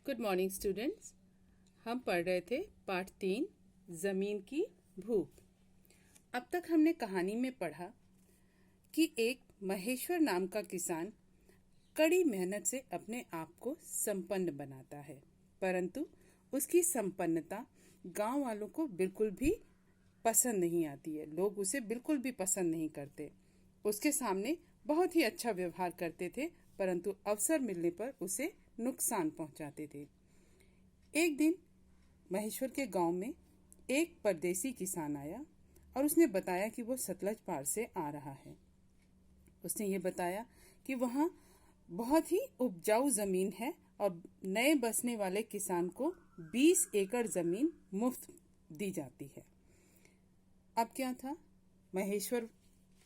Good morning students. हम पढ़ रहे थे पाठ 3 जमीन की भूख। अब तक हमने कहानी में पढ़ा कि एक महेश्वर नाम का किसान कड़ी मेहनत से अपने आप को संपन्न बनाता है, परंतु उसकी संपन्नता गांव वालों को बिल्कुल भी पसंद नहीं आती है। लोग उसे बिल्कुल भी पसंद नहीं करते। उसके सामने बहुत ही अच्छा व्यवहार करते थे, परंतु अवसर मिलने पर उसे नुकसान पहुंचाते थे। एक दिन महेश्वर के गांव में एक परदेसी किसान आया और उसने बताया कि वो सतलज पार से आ रहा है। उसने ये बताया कि वहाँ बहुत ही उपजाऊ जमीन है और नए बसने वाले किसान को 20 एकड़ जमीन मुफ्त दी जाती है। अब क्या था, महेश्वर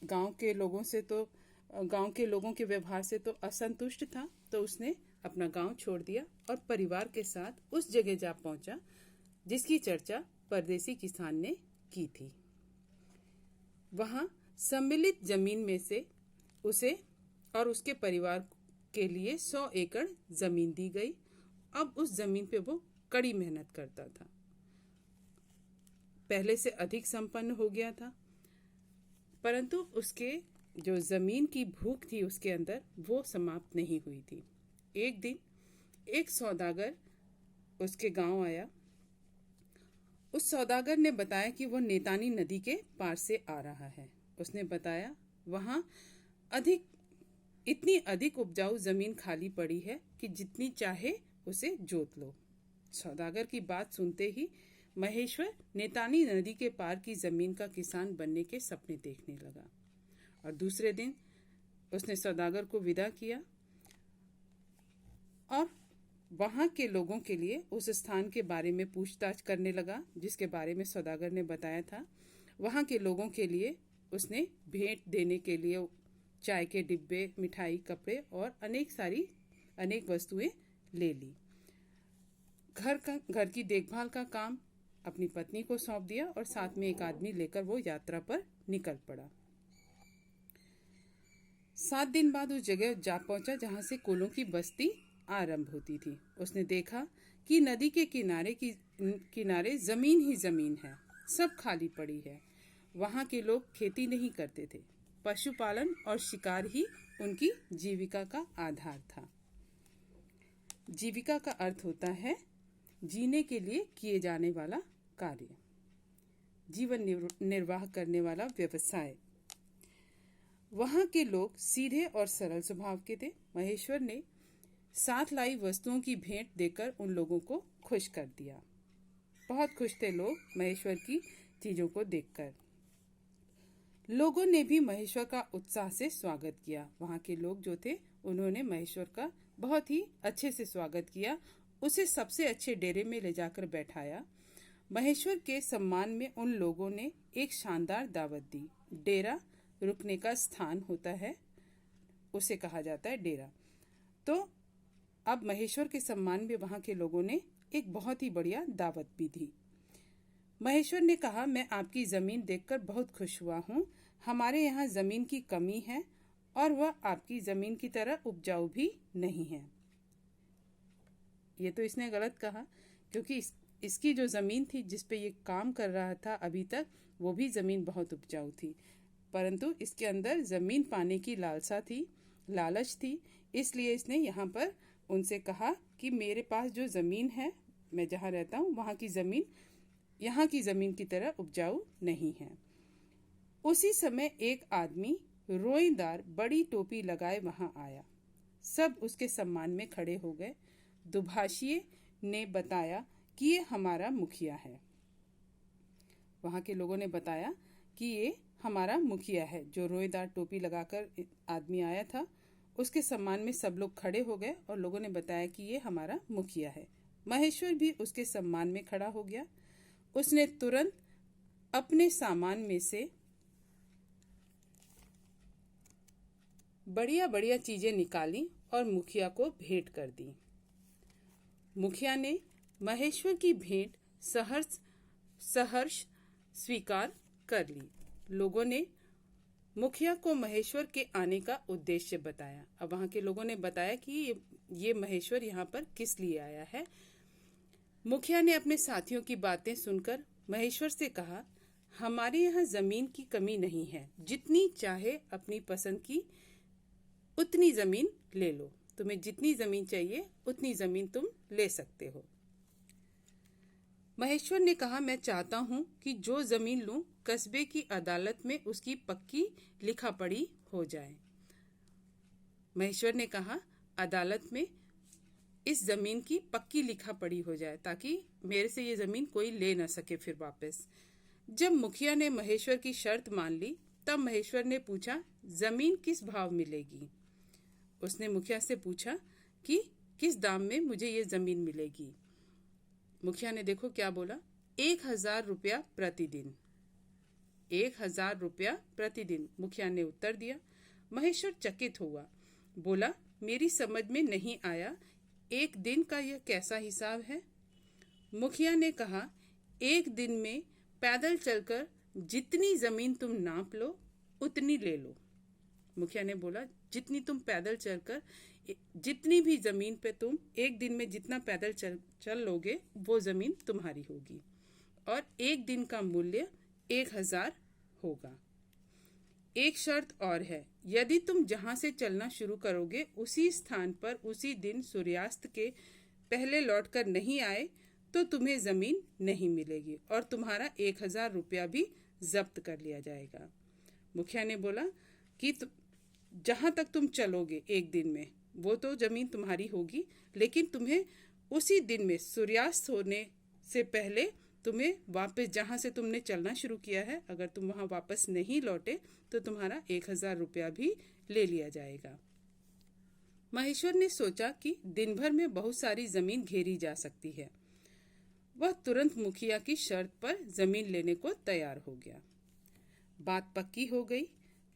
गांव के लोगों के व्यवहार से तो असंतुष्ट था, तो उसने अपना गांव छोड़ दिया और परिवार के साथ उस जगह जा पहुंचा जिसकी चर्चा परदेसी किसान ने की थी। वहां सम्मिलित जमीन में से उसे और उसके परिवार के लिए 100 एकड़ जमीन दी गई। अब उस जमीन पे वो कड़ी मेहनत करता था, पहले से अधिक संपन्न हो गया था, परंतु उसके जो जमीन की भूख थी उसके अंदर वो समाप्त नहीं हुई थी। एक दिन एक सौदागर उसके गांव आया। उस सौदागर ने बताया कि वो नेतानी नदी के पार से आ रहा है। उसने बताया वहां इतनी अधिक उपजाऊ जमीन खाली पड़ी है कि जितनी चाहे उसे जोत लो। सौदागर की बात सुनते ही महेश्वर नेतानी नदी के पार की जमीन का किसान बनने के सपने देखने लगा और दूसरे दिन उसने सौदागर को विदा किया और वहां के लोगों के लिए उस स्थान के बारे में पूछताछ करने लगा जिसके बारे में सौदागर ने बताया था। वहां के लोगों के लिए उसने भेंट देने के लिए चाय के डिब्बे, मिठाई, कपड़े और अनेक वस्तुएं ले ली। घर की देखभाल का काम अपनी पत्नी को सौंप दिया और साथ में एक आदमी लेकर वो यात्रा पर निकल पड़ा। 7 दिन बाद उस जगह जा पहुंचा जहां से कोलों की बस्ती आरंभ होती थी। उसने देखा कि नदी के किनारे जमीन ही जमीन है, सब खाली पड़ी है। वहां के लोग खेती नहीं करते थे, पशुपालन और शिकार ही उनकी जीविका का आधार था। जीविका का अर्थ होता है जीने के लिए किए जाने वाला कार्य, जीवन निर्वाह करने वाला व्यवसाय। वहां के लोग सीधे और सरल स्वभाव के थे। महेश्वर ने साथ लाई वस्तुओं की भेंट देकर उन लोगों को खुश कर दिया। बहुत खुश थे लोग महेश्वर की चीजों को देखकर। लोगों ने भी महेश्वर का उत्साह से स्वागत किया। वहां के लोग जो थे उन्होंने महेश्वर का बहुत ही अच्छे से स्वागत किया। उसे सबसे अच्छे डेरे में ले जाकर बैठाया। महेश्वर के सम्मान में उन लोगों ने एक शानदार दावत दी। डेरा रुकने का स्थान होता है, उसे कहा जाता है डेरा। तो अब महेश्वर के सम्मान में वहां के लोगों ने एक बहुत ही बढ़िया दावत भी दी। महेश्वर ने कहा, मैं आपकी जमीन देखकर बहुत खुश हुआ हूँ। हमारे यहाँ जमीन की कमी है और वह आपकी जमीन की तरह उपजाऊ भी नहीं है। ये तो इसने गलत कहा, क्योंकि इसकी जो जमीन थी जिस पे ये काम कर रहा था अभी तक, वो भी जमीन बहुत उपजाऊ थी, परंतु इसके अंदर जमीन पाने की लालच थी। इसलिए इसने यहाँ पर उनसे कहा कि मेरे पास जो जमीन है, मैं जहाँ रहता हूँ वहाँ की जमीन यहाँ की जमीन की तरह उपजाऊ नहीं है। उसी समय एक आदमी रोईदार बड़ी टोपी लगाए वहां आया। सब उसके सम्मान में खड़े हो गए। दुभाषिए ने बताया कि ये हमारा मुखिया है। वहां के लोगों ने बताया कि ये हमारा मुखिया है। जो रोईदार टोपी लगाकर आदमी आया था उसके सम्मान में सब लोग खड़े हो गए और लोगों ने बताया कि ये हमारा मुखिया है। महेश्वर भी उसके सम्मान में खड़ा हो गया। उसने तुरंत अपने सामान में से बढ़िया बढ़िया चीजें निकाली और मुखिया को भेंट कर दी। मुखिया ने महेश्वर की भेंट सहर्ष स्वीकार कर ली। लोगों ने मुखिया को महेश्वर के आने का उद्देश्य बताया। अब वहां के लोगों ने बताया कि ये महेश्वर यहाँ पर किस लिए आया है। मुखिया ने अपने साथियों की बातें सुनकर महेश्वर से कहा, हमारे यहाँ जमीन की कमी नहीं है, जितनी चाहे अपनी पसंद की उतनी जमीन ले लो। तुम्हें जितनी जमीन चाहिए उतनी जमीन तुम ले सकते हो। महेश्वर ने कहा, मैं चाहता हूं कि जो जमीन लूं कस्बे की अदालत में उसकी पक्की लिखा पढ़ी हो जाए। महेश्वर ने कहा, अदालत में इस जमीन की पक्की लिखा पढ़ी हो जाए ताकि मेरे से ये जमीन कोई ले ना सके फिर वापस। जब मुखिया ने महेश्वर की शर्त मान ली तब महेश्वर ने पूछा, जमीन किस भाव मिलेगी। उसने मुखिया से पूछा कि किस दाम में मुझे ये जमीन मिलेगी। मुखिया ने देखो क्या बोला, 1000 रुपया प्रतिदिन। 1000 रुपया प्रतिदिन, मुखिया ने उत्तर दिया। महेश्वर चकित हुआ, बोला, मेरी समझ में नहीं आया, एक दिन का यह कैसा हिसाब है। मुखिया ने कहा, एक दिन में पैदल चलकर जितनी जमीन तुम नाप लो उतनी ले लो। मुखिया ने बोला, जितनी तुम पैदल चलकर जितनी भी जमीन पे तुम एक दिन में जितना पैदल चल लोगे वो जमीन तुम्हारी होगी और एक दिन का मूल्य 1000 होगा। एक शर्त और है, यदि तुम जहां से चलना शुरू करोगे उसी स्थान पर उसी दिन सूर्यास्त के पहले लौटकर नहीं आए तो तुम्हें जमीन नहीं मिलेगी और तुम्हारा 1000 रुपया भी जब्त कर लिया जाएगा। मुखिया ने बोला कि जहां तक तुम चलोगे एक दिन में वो तो जमीन तुम्हारी होगी, लेकिन तुम्हें उसी दिन में सूर्यास्त होने से पहले तुम्हें वापस जहां से तुमने चलना शुरू किया है, अगर तुम वहां वापस नहीं लौटे तो तुम्हारा 1000 रुपया भी ले लिया जाएगा। महेश्वर ने सोचा कि दिन भर में बहुत सारी जमीन घेरी जा सकती है। वह तुरंत मुखिया की शर्त पर जमीन लेने को तैयार हो गया। बात पक्की हो गई।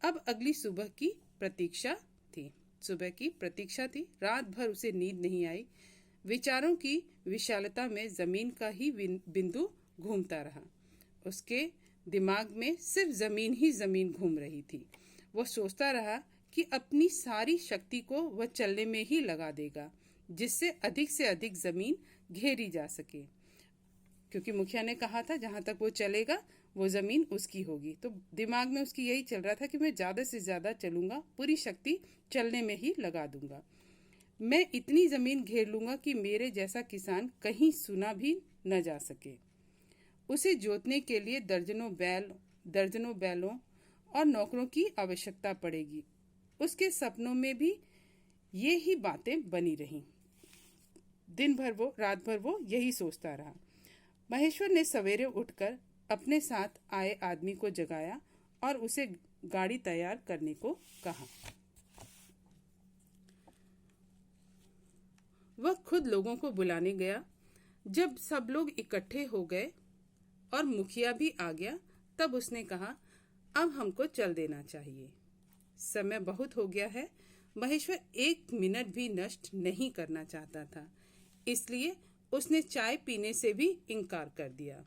अब अगली सुबह की प्रतीक्षा थी। रात भर उसे नींद नहीं आई। विचारों की विशालता में जमीन का ही बिंदु घूमता रहा। उसके दिमाग में सिर्फ जमीन ही जमीन घूम रही थी। वह सोचता रहा कि अपनी सारी शक्ति को वह चलने में ही लगा देगा, जिससे अधिक से अधिक जमीन घेरी जा सके, क्योंकि मुखिया ने कहा था जहां तक वो चलेगा वो जमीन उसकी होगी। तो दिमाग में उसकी यही चल रहा था कि मैं ज्यादा से ज्यादा चलूंगा, पूरी शक्ति चलने में ही लगा दूंगा। मैं इतनी जमीन घेर लूंगा कि मेरे जैसा किसान कहीं सुना भी न जा सके। उसे जोतने के लिए दर्जनों बैलों और नौकरों की आवश्यकता पड़ेगी। उसके सपनों में भी ये ही बातें बनी रहीं। रात भर वो यही सोचता रहा। महेश्वर ने सवेरे उठकर अपने साथ आए आदमी को जगाया और उसे गाड़ी तैयार करने को कहा। वह खुद लोगों को बुलाने गया। जब सब लोग इकट्ठे हो गए और मुखिया भी आ गया, तब उसने कहा, अब हमको चल देना चाहिए, समय बहुत हो गया है। महेश्वर 1 मिनट भी नष्ट नहीं करना चाहता था, इसलिए उसने चाय पीने से भी इनकार कर दिया।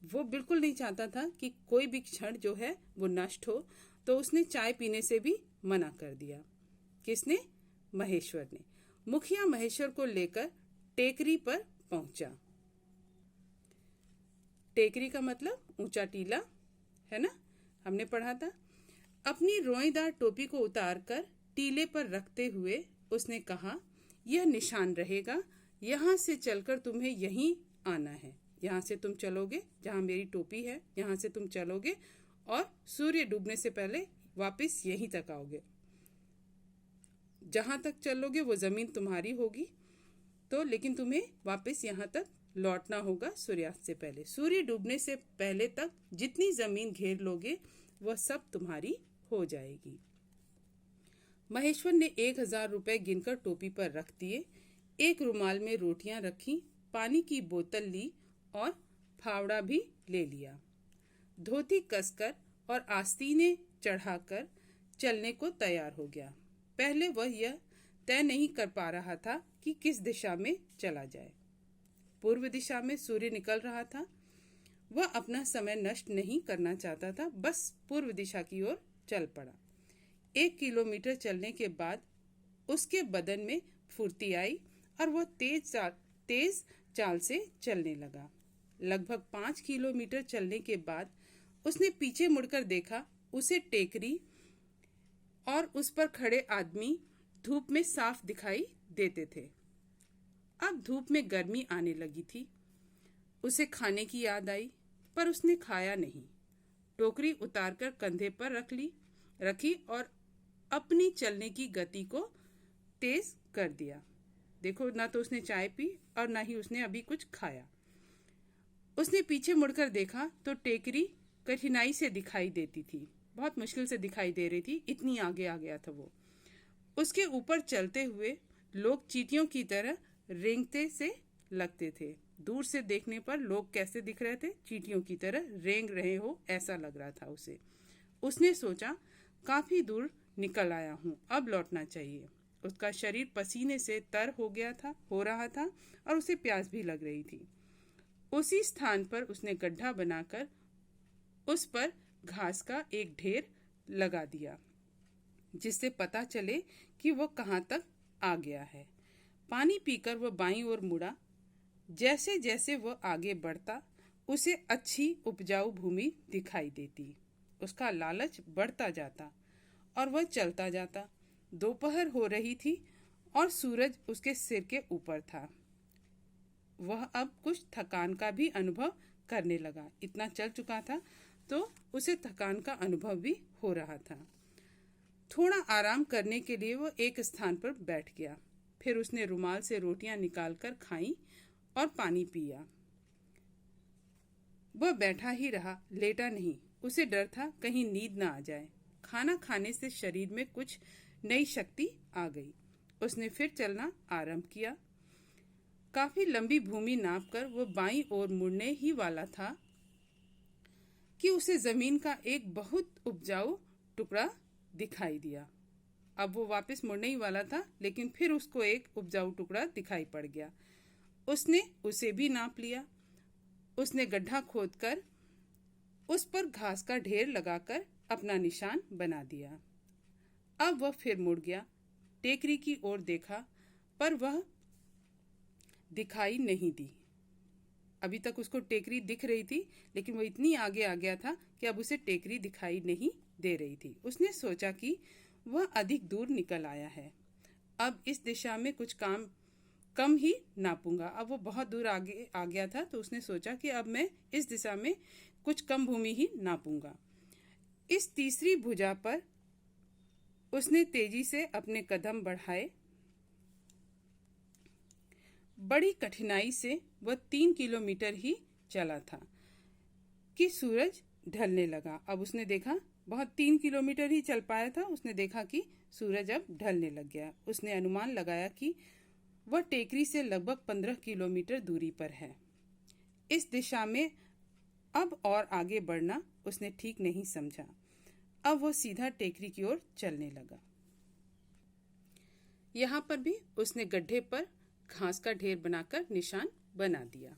वो बिल्कुल नहीं चाहता था कि कोई भी क्षण जो है वो नष्ट हो, तो उसने चाय पीने से भी मना कर दिया। किसने? महेश्वर ने। मुखिया महेश्वर को लेकर टेकरी पर पहुंचा। टेकरी का मतलब ऊंचा टीला है ना, हमने पढ़ा था। अपनी रोएदार टोपी को उतारकर टीले पर रखते हुए उसने कहा, यह निशान रहेगा, यहाँ से चलकर तुम्हें यहीं आना है। यहाँ से तुम चलोगे, जहाँ मेरी टोपी है यहाँ से तुम चलोगे और सूर्य डूबने से पहले वापस यहीं तक आओगे। जहाँ तक चलोगे वो जमीन तुम्हारी होगी, तो लेकिन तुम्हें वापस यहाँ तक लौटना होगा सूर्यास्त से पहले। सूर्य डूबने से पहले तक जितनी जमीन घेर लोगे वह सब तुम्हारी हो जाएगी। महेश्वर ने 1000 रुपए गिनकर टोपी पर रख दिए। एक रुमाल में रोटियां रखी, पानी की बोतल ली और फावड़ा भी ले लिया। धोती कसकर और आस्तीनें चढ़ाकर चलने को तैयार हो गया। पहले वह यह तय नहीं कर पा रहा था कि किस दिशा में चला जाए। पूर्व दिशा में सूर्य निकल रहा था। वह अपना समय नष्ट नहीं करना चाहता था, बस पूर्व दिशा की ओर चल पड़ा। 1 किलोमीटर चलने के बाद उसके बदन में फुर्ती आई और वह तेज चाल से चलने लगा। लगभग 5 किलोमीटर चलने के बाद उसने पीछे मुड़कर देखा। उसे टेकरी और उस पर खड़े आदमी धूप में साफ दिखाई देते थे। अब धूप में गर्मी आने लगी थी। उसे खाने की याद आई, पर उसने खाया नहीं। टोकरी उतारकर कंधे पर रखी और अपनी चलने की गति को तेज कर दिया। देखो, ना तो उसने चाय पी और ना ही उसने अभी कुछ खाया। उसने पीछे मुड़कर देखा तो टेकरी कठिनाई से दिखाई देती थी, बहुत मुश्किल से दिखाई दे रही थी, इतनी आगे आ गया था वो। उसके ऊपर चलते हुए लोग चींटियों की तरह रेंगते से लगते थे। दूर से देखने पर लोग कैसे दिख रहे थे? चींटियों की तरह रेंग रहे हो ऐसा लग रहा था उसे। उसने सोचा, काफी दूर निकल आया हूँ, अब लौटना चाहिए। उसका शरीर पसीने से तर हो रहा था और उसे प्यास भी लग रही थी। उसी स्थान पर उसने गड्ढा बनाकर उस पर घास का एक ढेर लगा दिया, जिससे पता चले कि वह कहाँ तक आ गया है। पानी पीकर वह बाईं ओर मुड़ा। जैसे जैसे वह आगे बढ़ता, उसे अच्छी उपजाऊ भूमि दिखाई देती। उसका लालच बढ़ता जाता और वह चलता जाता। दोपहर हो रही थी और सूरज उसके सिर के ऊपर था। वह अब कुछ थकान का भी अनुभव करने लगा। इतना चल चुका था तो उसे थकान का अनुभव भी हो रहा था। थोड़ा आराम करने के लिए वह एक स्थान पर बैठ गया। फिर उसने रुमाल से रोटियां निकालकर खाईं और पानी पिया। वह बैठा ही रहा, लेटा नहीं। उसे डर था कहीं नींद न आ जाए। खाना खाने से शरीर में कुछ नई शक्ति आ गई। उसने फिर चलना आरंभ किया। काफी लंबी भूमि नापकर वह बाईं ओर मुड़ने ही वाला था कि उसे जमीन का एक बहुत उपजाऊ टुकड़ा दिखाई दिया। अब वो वापस मुड़ने ही वाला था, लेकिन फिर उसको एक उपजाऊ टुकड़ा दिखाई पड़ गया। उसने उसे भी नाप लिया। उसने गड्ढा खोदकर उस पर घास का ढेर लगाकर अपना निशान बना दिया। अब वह फिर मुड़ गया। टेकरी की ओर देखा, पर वह दिखाई नहीं दी। अभी तक उसको टेकरी दिख रही थी, लेकिन वह इतनी आगे आ गया था कि अब उसे टेकरी दिखाई नहीं दे रही थी। उसने सोचा कि वह अधिक दूर निकल आया है, अब इस दिशा में कुछ कम ही नापूंगा। अब वो बहुत दूर आगे आ गया था, तो उसने सोचा कि अब मैं इस दिशा में कुछ कम भूमि ही नापूंगा। इस तीसरी भुजा पर उसने तेजी से अपने कदम बढ़ाए। बड़ी कठिनाई से वह 3 किलोमीटर ही चला था कि सूरज ढलने लगा। अब उसने देखा, बहुत 3 किलोमीटर ही चल पाया था, उसने देखा कि सूरज अब ढलने लग गया। उसने अनुमान लगाया कि वह टेकरी से लगभग 15 किलोमीटर दूरी पर है। इस दिशा में अब और आगे बढ़ना उसने ठीक नहीं समझा। अब वह सीधा टेकरी की ओर चलने लगा। यहाँ पर भी उसने गड्ढे पर घास का ढेर बनाकर निशान बना दिया।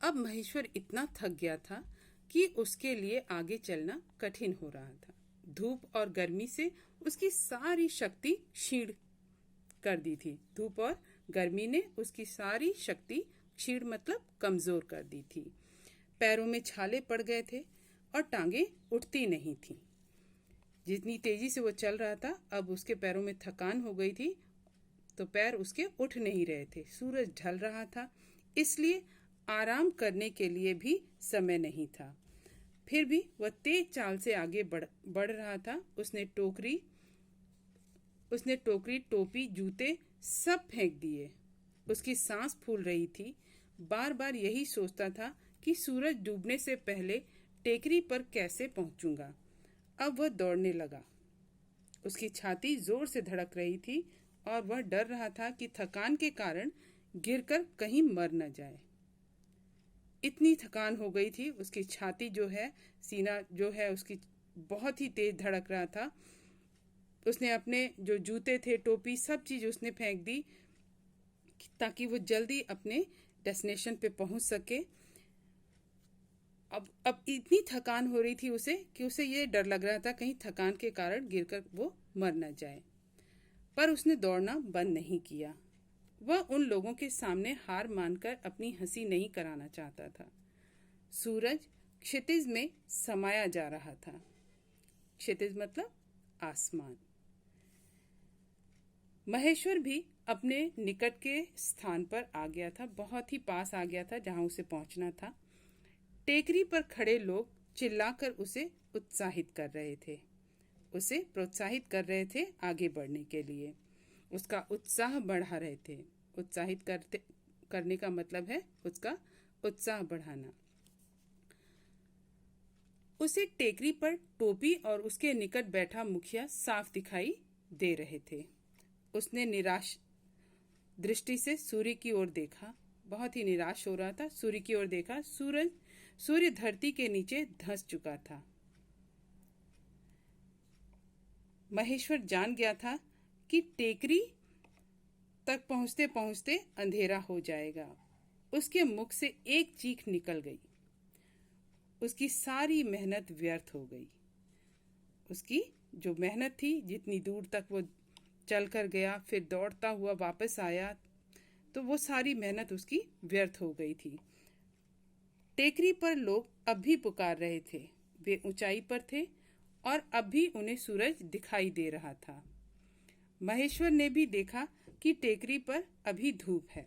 अब महेश्वर इतना थक गया था कि उसके लिए आगे चलना कठिन हो रहा था। धूप और गर्मी से उसकी सारी शक्ति क्षीण कर दी थी। धूप और गर्मी ने उसकी सारी शक्ति क्षीण मतलब कमजोर कर दी थी। पैरों में छाले पड़ गए थे और टांगें उठती नहीं थी। जितनी तेजी से वो चल रहा था, अब उसके पैरों में थकान हो गई थी, तो पैर उसके उठ नहीं रहे थे। सूरज ढल रहा था, इसलिए आराम करने के लिए भी समय नहीं था। फिर भी वह तेज चाल से आगे बढ़ रहा था। उसने टोकरी, टोपी, जूते सब फेंक दिए। उसकी सांस फूल रही थी। बार बार यही सोचता था कि सूरज डूबने से पहले टेकरी पर कैसे पहुंचूंगा। अब वह दौड़ने लगा। उसकी छाती जोर से धड़क रही थी और वह डर रहा था कि थकान के कारण गिरकर कहीं मर न जाए। इतनी थकान हो गई थी, उसकी छाती जो है, सीना जो है उसकी बहुत ही तेज धड़क रहा था। उसने अपने जो जूते थे, टोपी, सब चीज उसने फेंक दी ताकि वो जल्दी अपने डेस्टिनेशन पे पहुंच सके। अब इतनी थकान हो रही थी उसे कि उसे ये डर लग रहा था कहीं थकान के कारण गिरकर वो मर न जाए। पर उसने दौड़ना बंद नहीं किया। वह उन लोगों के सामने हार मानकर अपनी हंसी नहीं कराना चाहता था। सूरज क्षितिज में समाया जा रहा था। क्षितिज मतलब आसमान। महेश्वर भी अपने निकट के स्थान पर आ गया था, बहुत ही पास आ गया था जहां उसे पहुंचना था। टेकरी पर खड़े लोग चिल्लाकर उसे उत्साहित कर रहे थे, उसे प्रोत्साहित कर रहे थे आगे बढ़ने के लिए। उसका उत्साह बढ़ा रहे थे। उत्साहित करने का मतलब है उसका उत्साह बढ़ाना। उसे टेकरी पर टोपी और उसके निकट बैठा मुखिया साफ दिखाई दे रहे थे। उसने निराश दृष्टि से सूर्य की ओर देखा। बहुत ही निराश हो रहा था। सूर्य की ओर देखा। सूर्य धरती के नीचे धंस चुका था। महेश्वर जान गया था कि टेकरी तक पहुंचते पहुंचते अंधेरा हो जाएगा। उसके मुख से एक चीख निकल गई। उसकी सारी मेहनत व्यर्थ हो गई। उसकी जो मेहनत थी, जितनी दूर तक वो चल कर गया, फिर दौड़ता हुआ वापस आया, तो वो सारी मेहनत उसकी व्यर्थ हो गई थी। टेकरी पर लोग अब भी पुकार रहे थे। वे ऊंचाई पर थे और अब भी उन्हें सूरज दिखाई दे रहा था। महेश्वर ने भी देखा कि टेकरी पर अभी धूप है।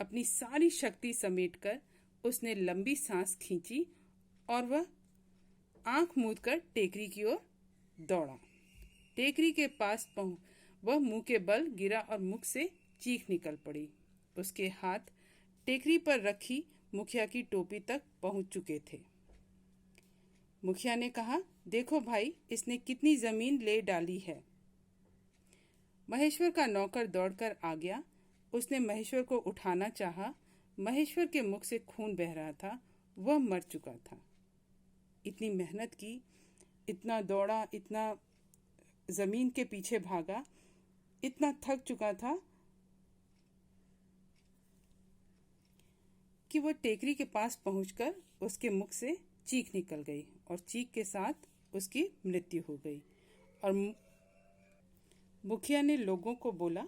अपनी सारी शक्ति समेटकर उसने लंबी सांस खींची और वह आंख मूंदकर टेकरी की ओर दौड़ा। टेकरी के पास वह मुंह के बल गिरा और मुख से चीख निकल पड़ी। उसके हाथ टेकरी पर रखी मुखिया की टोपी तक पहुंच चुके थे। मुखिया ने कहा, देखो भाई, इसने कितनी जमीन ले डाली है। महेश्वर का नौकर दौड़कर आ गया। उसने महेश्वर को उठाना चाहा। महेश्वर के मुख से खून बह रहा था। वह मर चुका था। इतनी मेहनत की, इतना दौड़ा, इतना जमीन के पीछे भागा, इतना थक चुका था कि वह टेकरी के पास पहुंचकर उसके मुख से चीख निकल गई और चीख के साथ उसकी मृत्यु हो गई। और मुखिया ने लोगों को बोला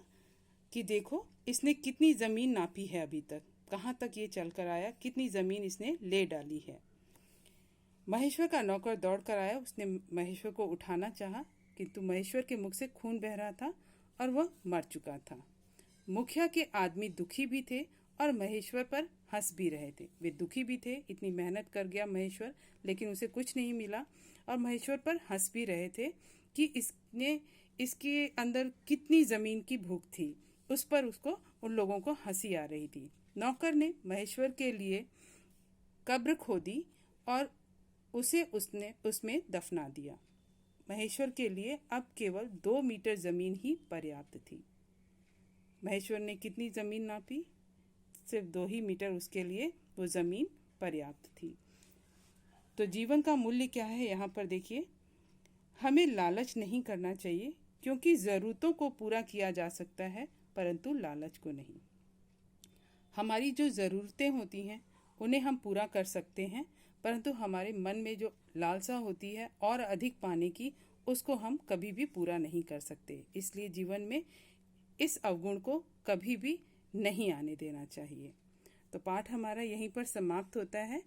कि देखो, इसने कितनी जमीन नापी है, अभी तक कहाँ तक ये चलकर आया, कितनी जमीन इसने ले डाली है। महेश्वर का नौकर दौड़ कर आया। उसने महेश्वर को उठाना चाहा, किंतु महेश्वर के मुख से खून बह रहा था और वह मर चुका था। मुखिया के आदमी दुखी भी थे और महेश्वर पर हंस भी रहे थे। वे दुखी भी थे, इतनी मेहनत कर गया महेश्वर, लेकिन उसे कुछ नहीं मिला, और महेश्वर पर हंस भी रहे थे कि इसके अंदर कितनी जमीन की भूख थी। उस पर उसको, उन लोगों को हंसी आ रही थी। नौकर ने महेश्वर के लिए कब्र खोदी और उसने उसमें दफना दिया। महेश्वर के लिए अब केवल 2 मीटर जमीन ही पर्याप्त थी। महेश्वर ने कितनी जमीन नापी? सिर्फ 2 ही मीटर उसके लिए वो जमीन पर्याप्त थी। तो जीवन का मूल्य क्या है, यहाँ पर देखिए, हमें लालच नहीं करना चाहिए, क्योंकि ज़रूरतों को पूरा किया जा सकता है, परंतु लालच को नहीं। हमारी जो ज़रूरतें होती हैं उन्हें हम पूरा कर सकते हैं, परंतु हमारे मन में जो लालसा होती है और अधिक पाने की, उसको हम कभी भी पूरा नहीं कर सकते। इसलिए जीवन में इस अवगुण को कभी भी नहीं आने देना चाहिए। तो पाठ हमारा यहीं पर समाप्त होता है।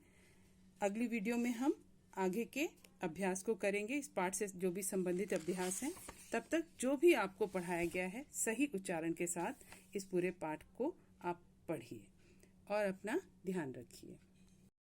अगली वीडियो में हम आगे के अभ्यास को करेंगे, इस पाठ से जो भी संबंधित अभ्यास हैं। तब तक जो भी आपको पढ़ाया गया है, सही उच्चारण के साथ इस पूरे पाठ को आप पढ़िए और अपना ध्यान रखिए।